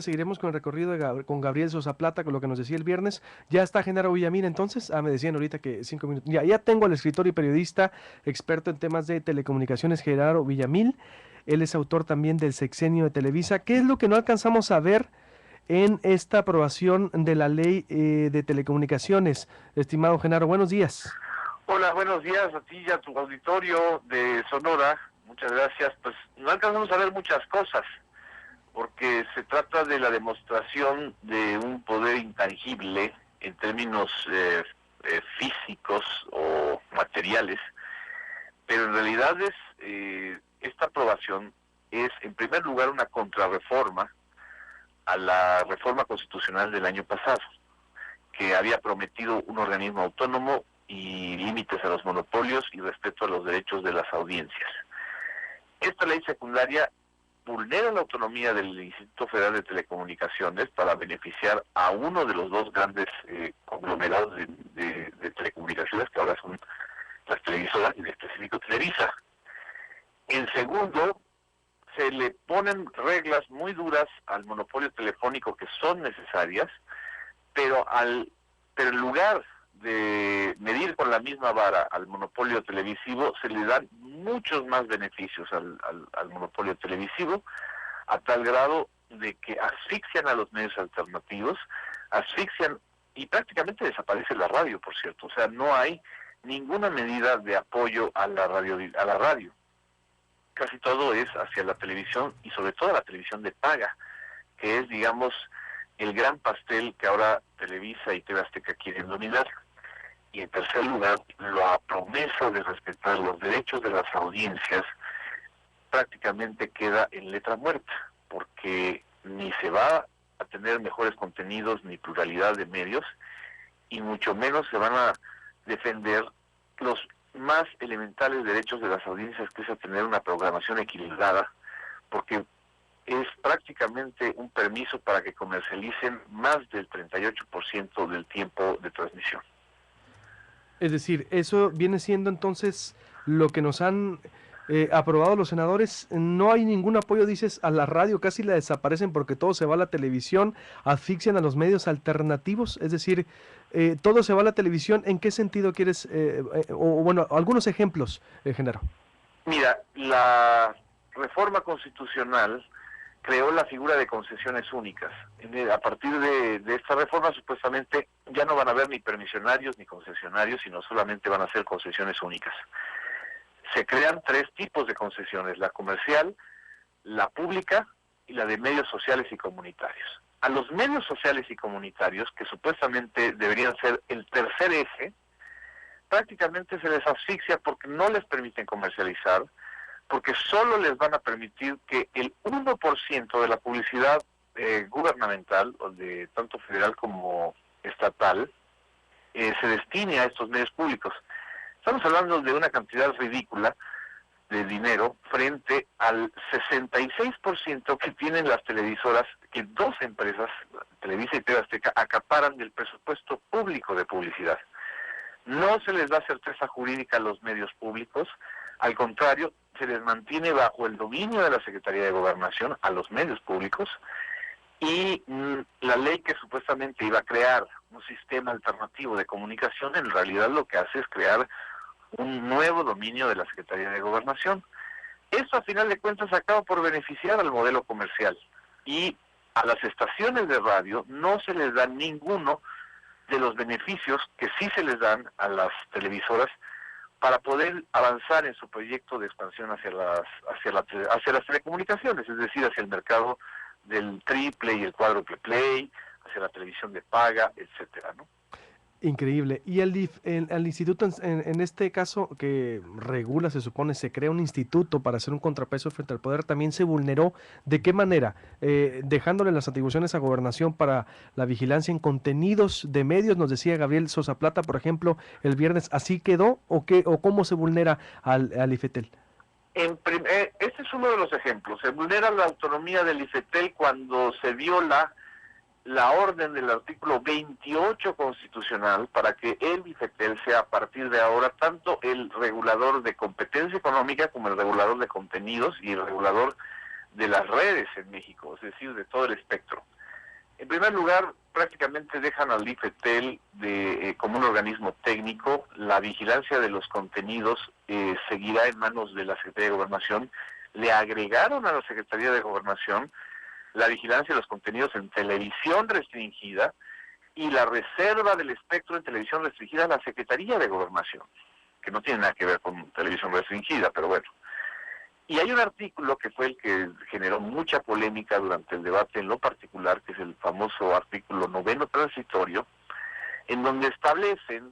Seguiremos con el recorrido con Gabriel Sosa Plata, con lo que nos decía el viernes. Ya está Genaro Villamil, entonces. Me decían ahorita que 5 minutos. Ya tengo al escritor y periodista, experto en temas de telecomunicaciones, Genaro Villamil. Él es autor también del Sexenio de Televisa. ¿Qué es lo que no alcanzamos a ver en esta aprobación de la ley de telecomunicaciones? Estimado Genaro, buenos días. Hola, buenos días a ti y a tu auditorio de Sonora. Muchas gracias. Pues no alcanzamos a ver muchas cosas, porque se trata de la demostración de un poder intangible en términos físicos o materiales, pero en realidad esta aprobación es, en primer lugar, una contrarreforma a la reforma constitucional del año pasado, que había prometido un organismo autónomo y límites a los monopolios y respeto a los derechos de las audiencias. Esta ley secundaria vulnera la autonomía del Instituto Federal de Telecomunicaciones para beneficiar a uno de los dos grandes conglomerados de telecomunicaciones, que ahora son las televisoras, y en específico Televisa. En segundo, se le ponen reglas muy duras al monopolio telefónico que son necesarias, pero en lugar de medir con la misma vara al monopolio televisivo, se le dan muchos más beneficios al monopolio televisivo, a tal grado de que asfixian a los medios alternativos, asfixian y prácticamente desaparece la radio, por cierto. O sea, no hay ninguna medida de apoyo a la radio. Casi todo es hacia la televisión y sobre todo la televisión de paga, que es, digamos, el gran pastel que ahora Televisa y TV Azteca quieren dominar. Y en tercer lugar, la promesa de respetar los derechos de las audiencias prácticamente queda en letra muerta, porque ni se va a tener mejores contenidos ni pluralidad de medios, y mucho menos se van a defender los más elementales derechos de las audiencias, que es a tener una programación equilibrada, porque es prácticamente un permiso para que comercialicen más del 38% del tiempo de transmisión. Es decir, eso viene siendo entonces lo que nos han aprobado los senadores. No hay ningún apoyo, dices, a la radio, casi la desaparecen porque todo se va a la televisión, asfixian a los medios alternativos, es decir, todo se va a la televisión. ¿En qué sentido quieres, o bueno, algunos ejemplos, Genaro? Mira, la reforma constitucional creó la figura de concesiones únicas. A partir de esta reforma, supuestamente, ya no van a haber ni permisionarios ni concesionarios, sino solamente van a ser concesiones únicas. Se crean tres tipos de concesiones: la comercial, la pública y la de medios sociales y comunitarios. A los medios sociales y comunitarios, que supuestamente deberían ser el tercer eje, prácticamente se les asfixia porque no les permiten comercializar, porque solo les van a permitir que el 1% de la publicidad gubernamental, o de tanto federal como estatal, se destine a estos medios públicos. Estamos hablando de una cantidad ridícula de dinero frente al 66% que tienen las televisoras, que dos empresas, Televisa y TV Azteca, acaparan del presupuesto público de publicidad. No se les da certeza jurídica a los medios públicos, al contrario, se les mantiene bajo el dominio de la Secretaría de Gobernación a los medios públicos, y la ley que supuestamente iba a crear un sistema alternativo de comunicación, en realidad lo que hace es crear un nuevo dominio de la Secretaría de Gobernación. Eso, a final de cuentas, acaba por beneficiar al modelo comercial, y a las estaciones de radio no se les da ninguno de los beneficios que sí se les dan a las televisoras para poder avanzar en su proyecto de expansión hacia las telecomunicaciones, es decir, hacia el mercado del triple y el cuádruple play, hacia la televisión de paga, etcétera, ¿no? Increíble. Y el instituto, en este caso, que regula, se supone, se crea un instituto para hacer un contrapeso frente al poder, también se vulneró. ¿De qué manera? Dejándole las atribuciones a Gobernación para la vigilancia en contenidos de medios, nos decía Gabriel Sosa Plata, por ejemplo, el viernes. ¿Así quedó o qué, o cómo se vulnera al IFETEL? Este es uno de los ejemplos. Se vulnera la autonomía del IFETEL cuando se viola la orden del artículo 28 constitucional para que el IFETEL sea, a partir de ahora, tanto el regulador de competencia económica como el regulador de contenidos y el regulador de las redes en México, es decir, de todo el espectro. En primer lugar, prácticamente dejan al IFETEL como un organismo técnico. La vigilancia de los contenidos seguirá en manos de la Secretaría de Gobernación. Le agregaron a la Secretaría de Gobernación la vigilancia de los contenidos en televisión restringida y la reserva del espectro en televisión restringida a la Secretaría de Gobernación, que no tiene nada que ver con televisión restringida, pero bueno. Y hay un artículo que fue el que generó mucha polémica durante el debate en lo particular, que es el famoso artículo 9º transitorio, en donde establecen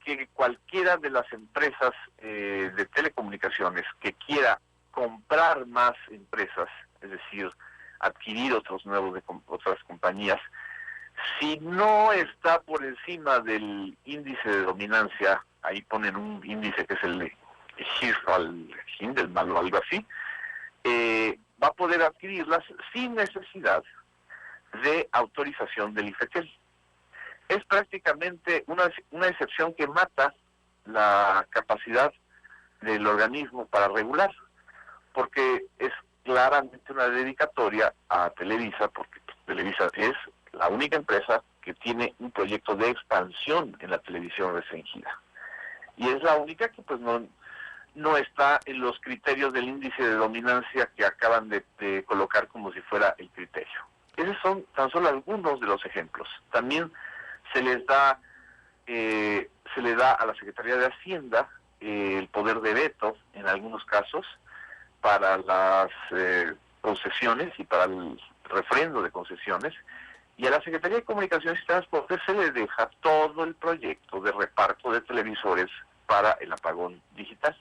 que cualquiera de las empresas de telecomunicaciones que quiera comprar más empresas, es decir, adquirir otras compañías, si no está por encima del índice de dominancia, ahí ponen un índice que es el Hindelman o algo así, va a poder adquirirlas sin necesidad de autorización del IFETEL. Es prácticamente una excepción que mata la capacidad del organismo para regular, porque es claramente una dedicatoria a Televisa, porque Televisa es la única empresa que tiene un proyecto de expansión en la televisión restringida. Y es la única que pues no está en los criterios del índice de dominancia que acaban de colocar como si fuera el criterio. Esos son tan solo algunos de los ejemplos. También se le da a la Secretaría de Hacienda el poder de veto en algunos casos para las concesiones y para el refrendo de concesiones, y a la Secretaría de Comunicaciones y Transportes se le deja todo el proyecto de reparto de televisores para el apagón digital,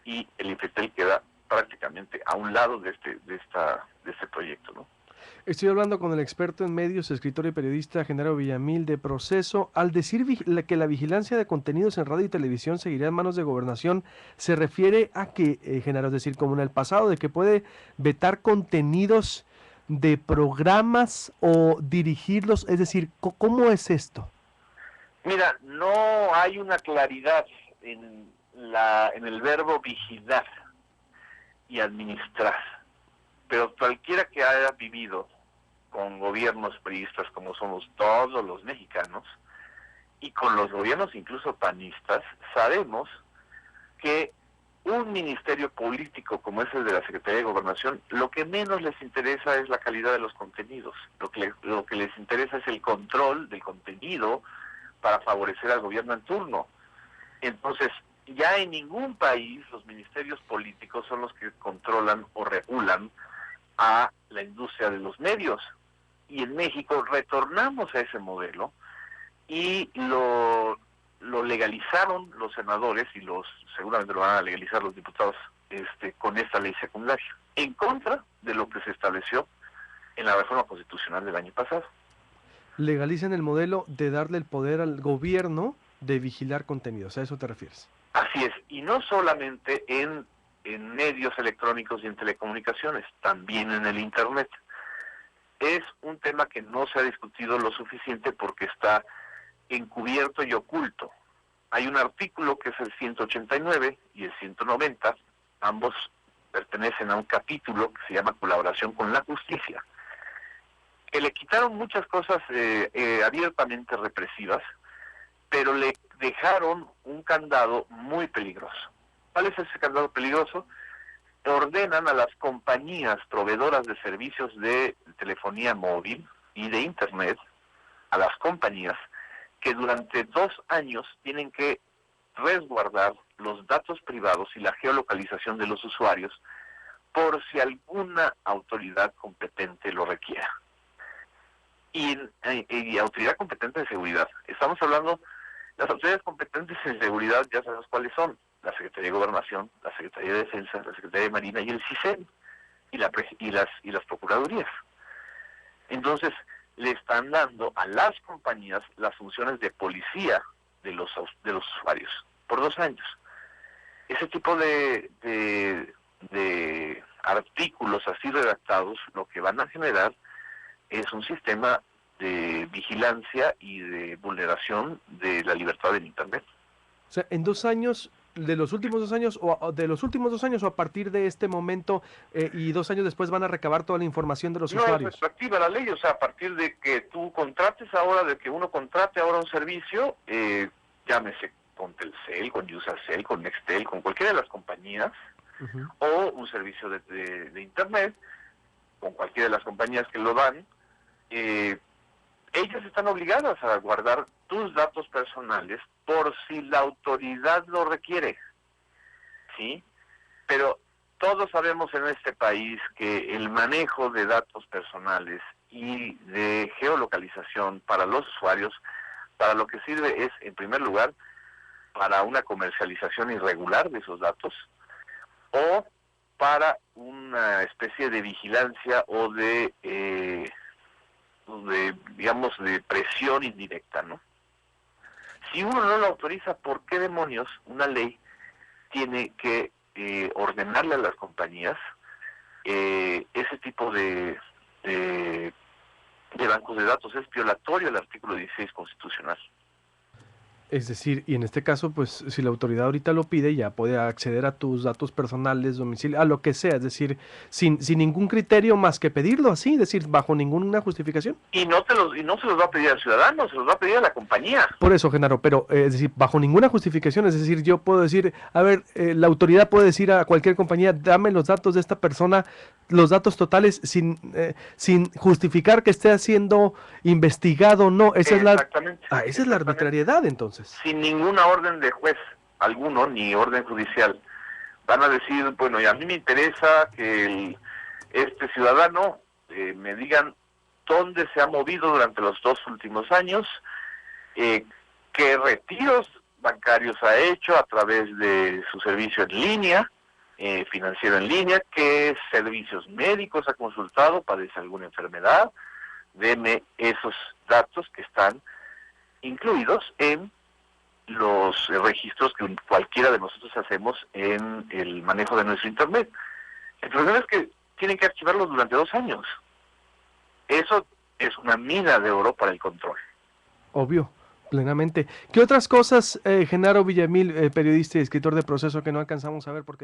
y el IFETEL queda prácticamente a un lado de este proyecto, ¿no? Estoy hablando con el experto en medios, escritor y periodista Genaro Villamil de Proceso. Al decir que la vigilancia de contenidos en radio y televisión seguirá en manos de Gobernación, ¿se refiere a que, Genaro, es decir, como en el pasado, de que puede vetar contenidos de programas o dirigirlos? Es decir, ¿cómo es esto? Mira, no hay una claridad en el verbo vigilar y administrar, pero cualquiera que haya vivido con gobiernos priistas como somos todos los mexicanos, y con los gobiernos incluso panistas, sabemos que un ministerio político como es el de la Secretaría de Gobernación, lo que menos les interesa es la calidad de los contenidos, lo que les interesa es el control del contenido para favorecer al gobierno en turno. Entonces, ya en ningún país los ministerios políticos son los que controlan o regulan a la industria de los medios. Y en México retornamos a ese modelo y lo legalizaron los senadores y seguramente lo van a legalizar los diputados con esta ley secundaria, en contra de lo que se estableció en la reforma constitucional del año pasado. Legalicen el modelo de darle el poder al gobierno de vigilar contenidos, ¿a eso te refieres? Así es, y no solamente en medios electrónicos y en telecomunicaciones, también en el Internet. Es un tema que no se ha discutido lo suficiente porque está encubierto y oculto. Hay un artículo que es el 189 y el 190, ambos pertenecen a un capítulo que se llama Colaboración con la Justicia, que le quitaron muchas cosas abiertamente represivas, pero le dejaron un candado muy peligroso. ¿Cuál es ese candado peligroso? Ordenan a las compañías proveedoras de servicios de telefonía móvil y de Internet, a las compañías, que durante 2 años tienen que resguardar los datos privados y la geolocalización de los usuarios por si alguna autoridad competente lo requiera. Y autoridad competente de seguridad. Estamos hablando, las autoridades competentes en seguridad ya sabemos cuáles son: la Secretaría de Gobernación, la Secretaría de Defensa, la Secretaría de Marina y el CISEN y las procuradurías. Entonces, le están dando a las compañías las funciones de policía de los usuarios por 2 años. Ese tipo de artículos así redactados lo que van a generar es un sistema de vigilancia y de vulneración de la libertad en Internet. O sea, en 2 años de los últimos 2 años o de los últimos 2 años o a partir de este momento y 2 años después van a recabar toda la información de los No es usuarios? retroactiva la ley, o sea, a partir de que tú contrates ahora, de que uno contrate ahora un servicio, llámese con Telcel, con Usacell, con Nextel, con cualquiera de las compañías, Ujú. o un servicio de Internet, con cualquiera de las compañías que lo dan, ellas están obligadas a guardar tus datos personales por si la autoridad lo requiere, ¿sí? Pero todos sabemos en este país que el manejo de datos personales y de geolocalización para los usuarios, para lo que sirve es, en primer lugar, para una comercialización irregular de esos datos o para una especie de vigilancia o digamos, de presión indirecta, ¿no? Si uno no lo autoriza, ¿por qué demonios una ley tiene que ordenarle a las compañías ese tipo de bancos de datos? Es violatorio el artículo 16 constitucional. Es decir, y en este caso, pues si la autoridad ahorita lo pide, ya puede acceder a tus datos personales, domicilio, a lo que sea, es decir, sin ningún criterio más que pedirlo así, es decir, bajo ninguna justificación. Y no se los va a pedir al ciudadano, se los va a pedir a la compañía. Por eso, Genaro, pero es decir, bajo ninguna justificación, es decir, yo puedo decir, a ver, la autoridad puede decir a cualquier compañía, dame los datos de esta persona, los datos totales, sin justificar que esté siendo investigado o no. Exactamente. Esa es la arbitrariedad, entonces. Sin ninguna orden de juez alguno, ni orden judicial. Van a decir, bueno, y a mí me interesa que este ciudadano me digan dónde se ha movido durante los 2 últimos años, qué retiros bancarios ha hecho a través de su servicio en línea, financiero en línea, qué servicios médicos ha consultado, padece alguna enfermedad. Deme esos datos que están incluidos en los registros que cualquiera de nosotros hacemos en el manejo de nuestro Internet. El problema es que tienen que archivarlos durante 2 años. Eso es una mina de oro para el control. Obvio, plenamente. ¿Qué otras cosas, Genaro Villamil, periodista y escritor de Proceso, que no alcanzamos a ver porque